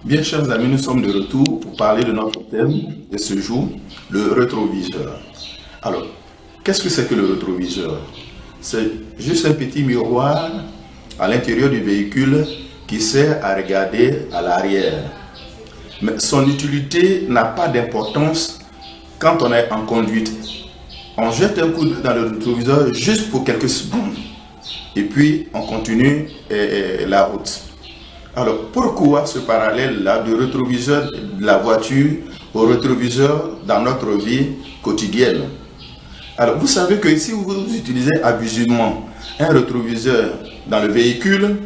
Bien, chers amis, nous sommes de retour pour parler de notre thème de ce jour, le rétroviseur. Alors, qu'est-ce que c'est que le rétroviseur? C'est juste un petit miroir à l'intérieur du véhicule qui sert à regarder à l'arrière. Mais son utilité n'a pas d'importance quand on est en conduite. On jette un coup dans le rétroviseur juste pour quelques secondes et puis on continue la route. Alors, pourquoi ce parallèle-là du rétroviseur de la voiture au rétroviseur dans notre vie quotidienne? Alors, vous savez que si vous utilisez abusivement un rétroviseur dans le véhicule,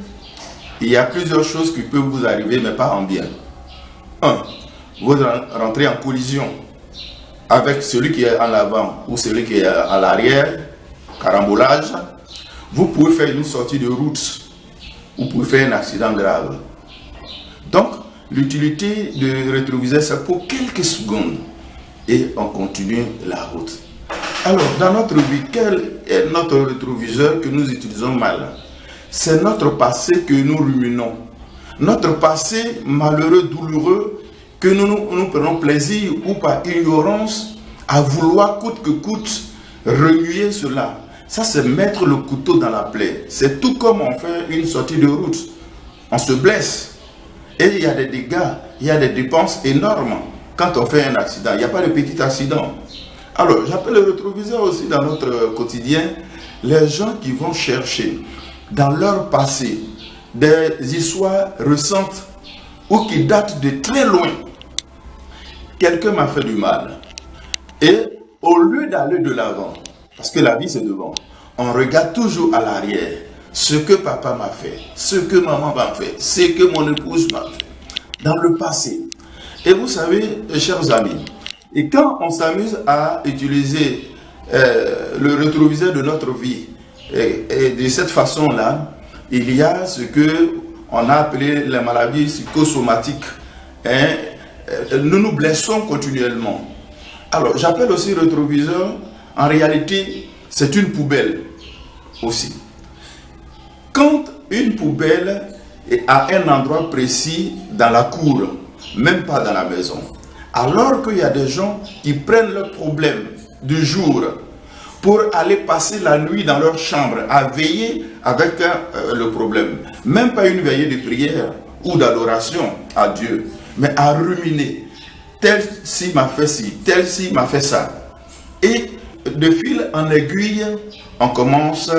il y a plusieurs choses qui peuvent vous arriver, mais pas en bien. 1. Vous rentrez en collision avec celui qui est en avant ou celui qui est à l'arrière, carambolage. Vous pouvez faire une sortie de route. Vous pouvez faire un accident grave. Donc, l'utilité du rétroviseur, c'est pour quelques secondes. Et on continue la route. Alors, dans notre vie, quel est notre rétroviseur que nous utilisons mal? C'est notre passé que nous ruminons. Notre passé malheureux, douloureux, que nous prenons plaisir ou par ignorance à vouloir coûte que coûte remuer cela. Ça, c'est mettre le couteau dans la plaie. C'est tout comme on fait une sortie de route. On se blesse. Et il y a des dégâts, il y a des dépenses énormes quand on fait un accident. Il n'y a pas de petit accident. Alors, j'appelle le rétroviseur aussi dans notre quotidien les gens qui vont chercher dans leur passé des histoires récentes ou qui datent de très loin. Quelqu'un m'a fait du mal. Et au lieu d'aller de l'avant, parce que la vie c'est devant, on regarde toujours à l'arrière. Ce que papa m'a fait, ce que maman m'a fait, ce que mon épouse m'a fait, dans le passé. Et vous savez, chers amis, et quand on s'amuse à utiliser le rétroviseur de notre vie, et de cette façon-là, il y a ce que on a appelé les maladies psychosomatiques. Nous nous blessons continuellement. Alors, j'appelle aussi rétroviseur, en réalité, c'est une poubelle aussi. Quand une poubelle est à un endroit précis dans la cour, même pas dans la maison, alors qu'il y a des gens qui prennent leurs problèmes du jour pour aller passer la nuit dans leur chambre, à veiller avec le problème, même pas une veillée de prière ou d'adoration à Dieu, mais à ruminer, tel ci m'a fait ci, tel ci m'a fait ça. Et de fil en aiguille, on commence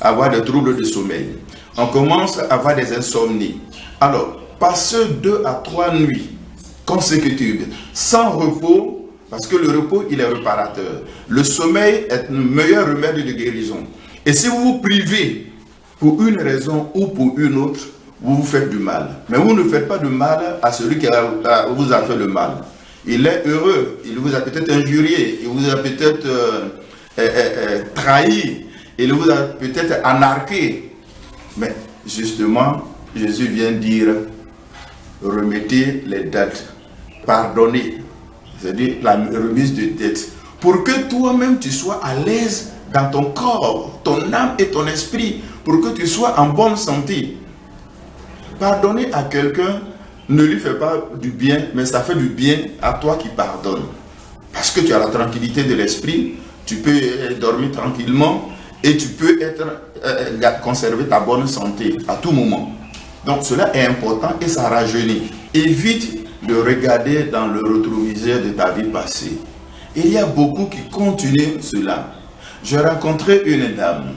à avoir des troubles de sommeil. On commence à avoir des insomnies. Alors, passer 2 à 3 nuits consécutives, sans repos, parce que le repos, il est réparateur. Le sommeil est le meilleur remède de guérison. Et si vous vous privez pour une raison ou pour une autre, vous vous faites du mal. Mais vous ne faites pas de mal à celui qui vous a fait le mal. Il est heureux, il vous a peut-être injurié, il vous a peut-être trahi, il vous a peut-être anarqué. Mais justement, Jésus vient dire, remettez les dettes, pardonnez, c'est-à-dire la remise de dettes, pour que toi-même tu sois à l'aise dans ton corps, ton âme et ton esprit, pour que tu sois en bonne santé. Pardonner à quelqu'un ne lui fait pas du bien, mais ça fait du bien à toi qui pardonnes. Parce que tu as la tranquillité de l'esprit, tu peux dormir tranquillement et tu peux conserver ta bonne santé à tout moment. Donc cela est important et ça rajeunit. Évite de regarder dans le rétroviseur de ta vie passée. Il y a beaucoup qui continuent cela. J'ai rencontré une dame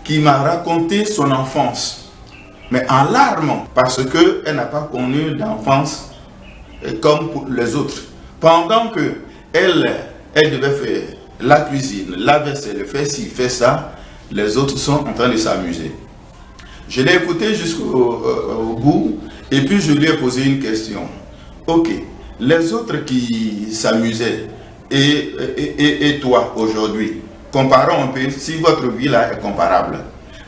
qui m'a raconté son enfance, mais en larmes, parce qu'elle n'a pas connu d'enfance comme les autres. Pendant qu'elle devait faire la cuisine, la vaisselle, faire ci, faire ça, les autres sont en train de s'amuser. Je l'ai écouté jusqu'au bout et puis je lui ai posé une question. Ok, les autres qui s'amusaient et toi aujourd'hui, comparons un peu si votre vie là est comparable.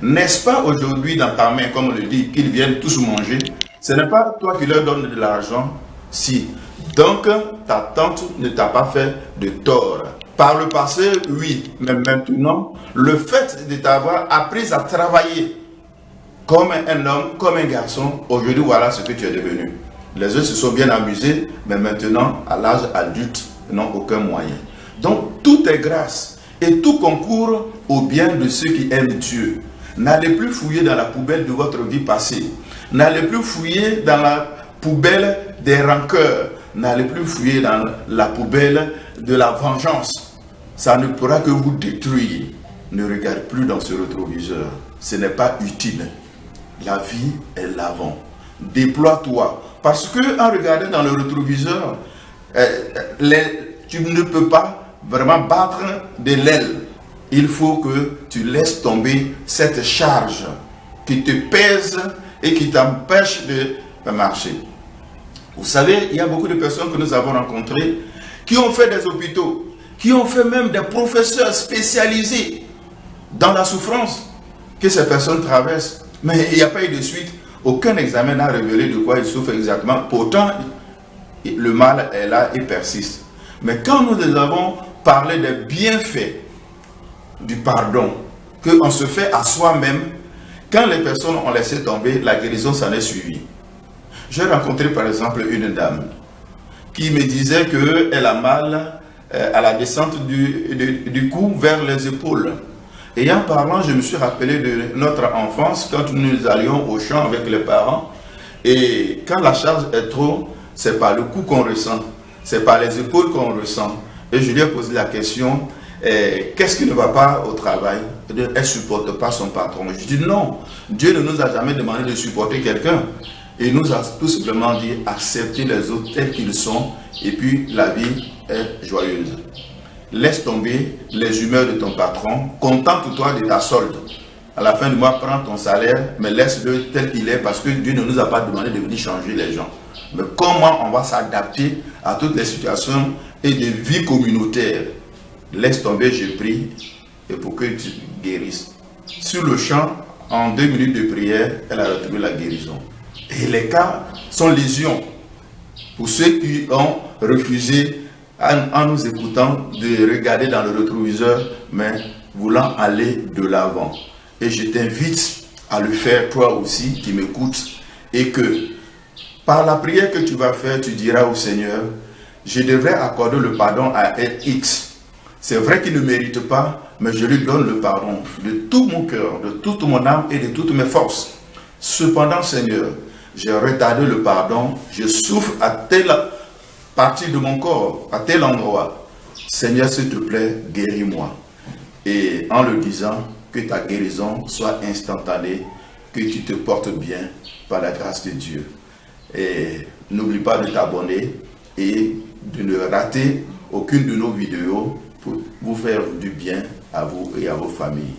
N'est-ce pas aujourd'hui dans ta main, comme on le dit, qu'ils viennent tous manger? Ce n'est pas toi qui leur donnes de l'argent? Si. Donc, ta tante ne t'a pas fait de tort. Par le passé, oui. Mais maintenant, le fait de t'avoir appris à travailler comme un homme, comme un garçon, aujourd'hui, voilà ce que tu es devenu. Les autres se sont bien amusés, mais maintenant, à l'âge adulte, n'ont aucun moyen. Donc, tout est grâce et tout concourt au bien de ceux qui aiment Dieu. N'allez plus fouiller dans la poubelle de votre vie passée. N'allez plus fouiller dans la poubelle des rancœurs. N'allez plus fouiller dans la poubelle de la vengeance. Ça ne pourra que vous détruire. Ne regarde plus dans ce rétroviseur. Ce n'est pas utile. La vie est l'avant. Déploie-toi. Parce que en regardant dans le rétroviseur, tu ne peux pas vraiment battre de l'aile. Il faut que tu laisses tomber cette charge qui te pèse et qui t'empêche de marcher. Vous savez, il y a beaucoup de personnes que nous avons rencontrées qui ont fait des hôpitaux, qui ont fait même des professeurs spécialisés dans la souffrance que ces personnes traversent. Mais il n'y a pas eu de suite. Aucun examen n'a révélé de quoi ils souffrent exactement. Pourtant, le mal est là et persiste. Mais quand nous avons parlé des bienfaits du pardon, qu'on se fait à soi-même, quand les personnes ont laissé tomber, la guérison s'en est suivie. J'ai rencontré par exemple une dame qui me disait qu'elle a mal à la descente du cou vers les épaules. Et en parlant, je me suis rappelé de notre enfance, quand nous allions au champ avec les parents. Et quand la charge est trop, c'est par le cou qu'on ressent, c'est par les épaules qu'on ressent. Et je lui ai posé la question, qu'est-ce qui ne va pas au travail? Elle ne supporte pas son patron. Je dis non, Dieu ne nous a jamais demandé de supporter quelqu'un. Il nous a tout simplement dit, acceptez les autres tels qu'ils sont, et puis la vie est joyeuse. Laisse tomber les humeurs de ton patron, contente-toi de ta solde. À la fin du mois, prends ton salaire, mais laisse-le tel qu'il est, parce que Dieu ne nous a pas demandé de venir changer les gens. Mais comment on va s'adapter à toutes les situations et de vie communautaire? Laisse tomber, je prie, et pour que tu guérisses. Sur le champ, en 2 minutes de prière, elle a retrouvé la guérison. Et les cas sont légion. Pour ceux qui ont refusé, en nous écoutant, de regarder dans le rétroviseur, mais voulant aller de l'avant. Et je t'invite à le faire toi aussi, qui m'écoutes, et que par la prière que tu vas faire, tu diras au Seigneur, je devrais accorder le pardon à X. C'est vrai qu'il ne mérite pas, mais je lui donne le pardon de tout mon cœur, de toute mon âme et de toutes mes forces. Cependant, Seigneur, j'ai retardé le pardon, je souffre à telle partie de mon corps, à tel endroit. Seigneur, s'il te plaît, guéris-moi. Et en le disant, que ta guérison soit instantanée, que tu te portes bien par la grâce de Dieu. Et n'oublie pas de t'abonner et de ne rater aucune de nos vidéos pour vous faire du bien à vous et à vos familles.